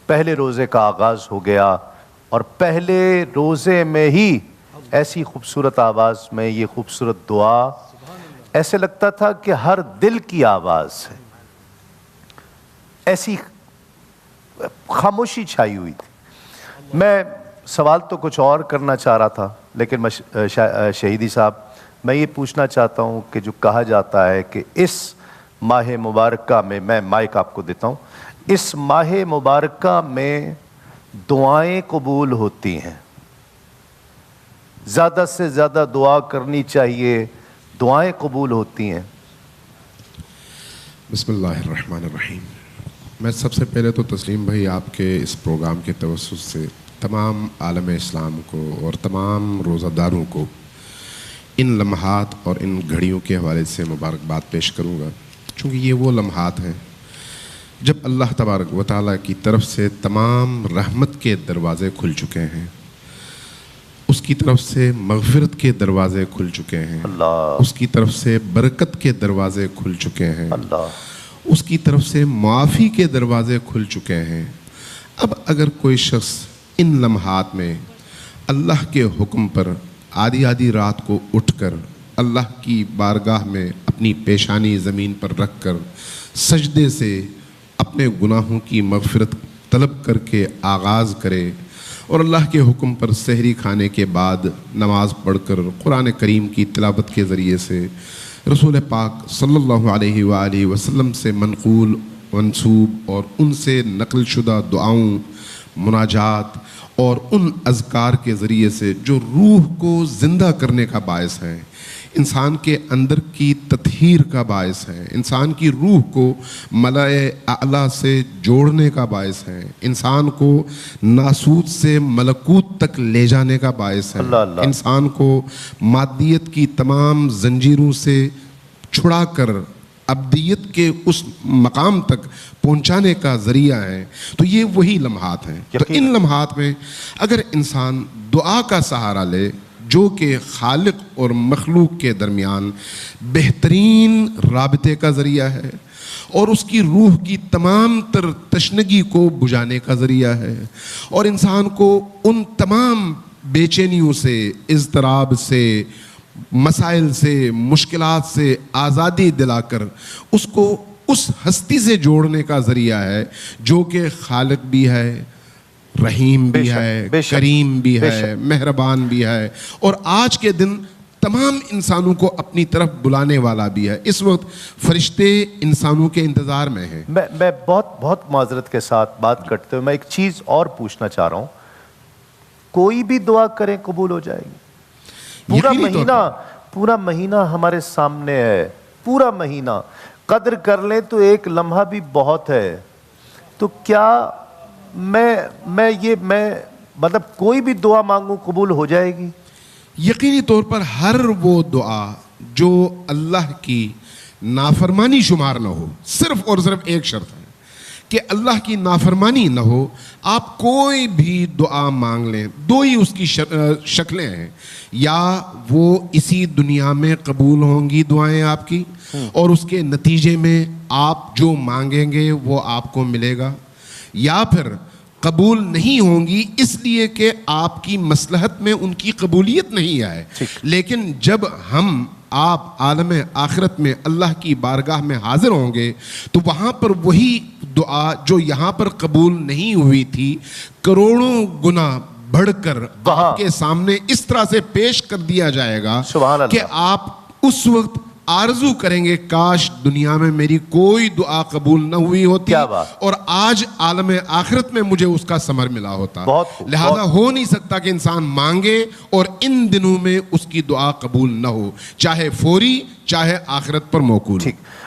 پہلے روزے کا آغاز ہو گیا اور پہلے روزے میں ہی ایسی خوبصورت آواز میں یہ خوبصورت دعا، ایسے لگتا تھا کہ ہر دل کی آواز ہے، ایسی خاموشی چھائی ہوئی تھی۔ میں سوال تو کچھ اور کرنا چاہ رہا تھا، لیکن شہیدی صاحب میں یہ پوچھنا چاہتا ہوں کہ جو کہا جاتا ہے کہ اس ماہ مبارکہ میں مائک آپ کو دیتا ہوں، اس ماہ مبارکہ میں دعائیں قبول ہوتی ہیں، زیادہ سے زیادہ دعا کرنی چاہیے، دعائیں قبول ہوتی ہیں۔ بسم اللہ الرحمن الرحیم۔ میں سب سے پہلے تو تسلیم بھائی آپ کے اس پروگرام کے توسط سے تمام عالم اسلام کو اور تمام روزہ داروں کو ان لمحات اور ان گھڑیوں کے حوالے سے مبارکباد پیش کروں گا، چونکہ یہ وہ لمحات ہیں جب اللہ تبارک و تعالیٰ کی طرف سے تمام رحمت کے دروازے کھل چکے ہیں، اس کی طرف سے مغفرت کے دروازے کھل چکے ہیں، اس کی طرف سے برکت کے دروازے کھل چکے ہیں، اس کی طرف سے معافی کے دروازے کھل چکے ہیں۔ اب اگر کوئی شخص ان لمحات میں اللہ کے حکم پر آدھی آدھی رات کو اٹھ کر اللہ کی بارگاہ میں اپنی پیشانی زمین پر رکھ کر سجدے سے اپنے گناہوں کی مغفرت طلب کر کے آغاز کرے اور اللہ کے حکم پر سحری کھانے کے بعد نماز پڑھ کر قرآن کریم کی تلاوت کے ذریعے سے رسول پاک صلی اللہ علیہ وآلہ وسلم سے منقول منسوب اور ان سے نقل شدہ دعاؤں، مناجات اور ان اذکار کے ذریعے سے جو روح کو زندہ کرنے کا باعث ہیں، انسان کے اندر کی تطہیر کا باعث ہیں، انسان کی روح کو ملائے اعلیٰ سے جوڑنے کا باعث ہیں، انسان کو ناسوت سے ملکوت تک لے جانے کا باعث ہیں، انسان کو مادیت کی تمام زنجیروں سے چھڑا کر ابدیت کے اس مقام تک پہنچانے کا ذریعہ ہے، تو یہ وہی لمحات ہیں۔ تو ان لمحات میں اگر انسان دعا کا سہارا لے جو کہ خالق اور مخلوق کے درمیان بہترین رابطے کا ذریعہ ہے اور اس کی روح کی تمام تر تشنگی کو بجھانے کا ذریعہ ہے، اور انسان کو ان تمام بے چینیوں سے، اضطراب سے، مسائل سے، مشکلات سے آزادی دلا کر اس کو اس ہستی سے جوڑنے کا ذریعہ ہے جو کہ خالق بھی ہے، رحیم بھی ہے، کریم بھی ہے، مہربان بھی ہے، اور آج کے دن تمام انسانوں کو اپنی طرف بلانے والا بھی ہے۔ اس وقت فرشتے انسانوں کے انتظار میں ہیں۔ میں بہت معذرت کے ساتھ بات کرتے ہوئے میں ایک چیز اور پوچھنا چاہ رہا ہوں، کوئی بھی دعا کریں قبول ہو جائے گی؟ پورا مہینہ ہمارے سامنے ہے، پورا مہینہ قدر کر لیں تو ایک لمحہ بھی بہت ہے، تو کیا میں مطلب کوئی بھی دعا مانگوں قبول ہو جائے گی؟ یقینی طور پر ہر وہ دعا جو اللہ کی نافرمانی شمار نہ ہو، صرف اور صرف ایک شرط ہے کہ اللہ کی نافرمانی نہ ہو، آپ کوئی بھی دعا مانگ لیں، دو ہی اس کی شکلیں ہیں، یا وہ اسی دنیا میں قبول ہوں گی دعائیں آپ کی اور اس کے نتیجے میں آپ جو مانگیں گے وہ آپ کو ملے گا، یا پھر قبول نہیں ہوں گی اس لیے کہ آپ کی مصلحت میں ان کی قبولیت نہیں آئے، لیکن جب ہم آپ عالم آخرت میں اللہ کی بارگاہ میں حاضر ہوں گے تو وہاں پر وہی دعا جو یہاں پر قبول نہیں ہوئی تھی کروڑوں گنا بڑھ کر آپ کے سامنے اس طرح سے پیش کر دیا جائے گا کہ آپ اس وقت آرزو کریں گے کاش دنیا میں میری کوئی دعا قبول نہ ہوئی ہوتی اور آج عالم آخرت میں مجھے اس کا ثمر ملا ہوتا۔ لہذا ہو نہیں سکتا کہ انسان مانگے اور ان دنوں میں اس کی دعا قبول نہ ہو، چاہے فوری چاہے آخرت پر موقوف۔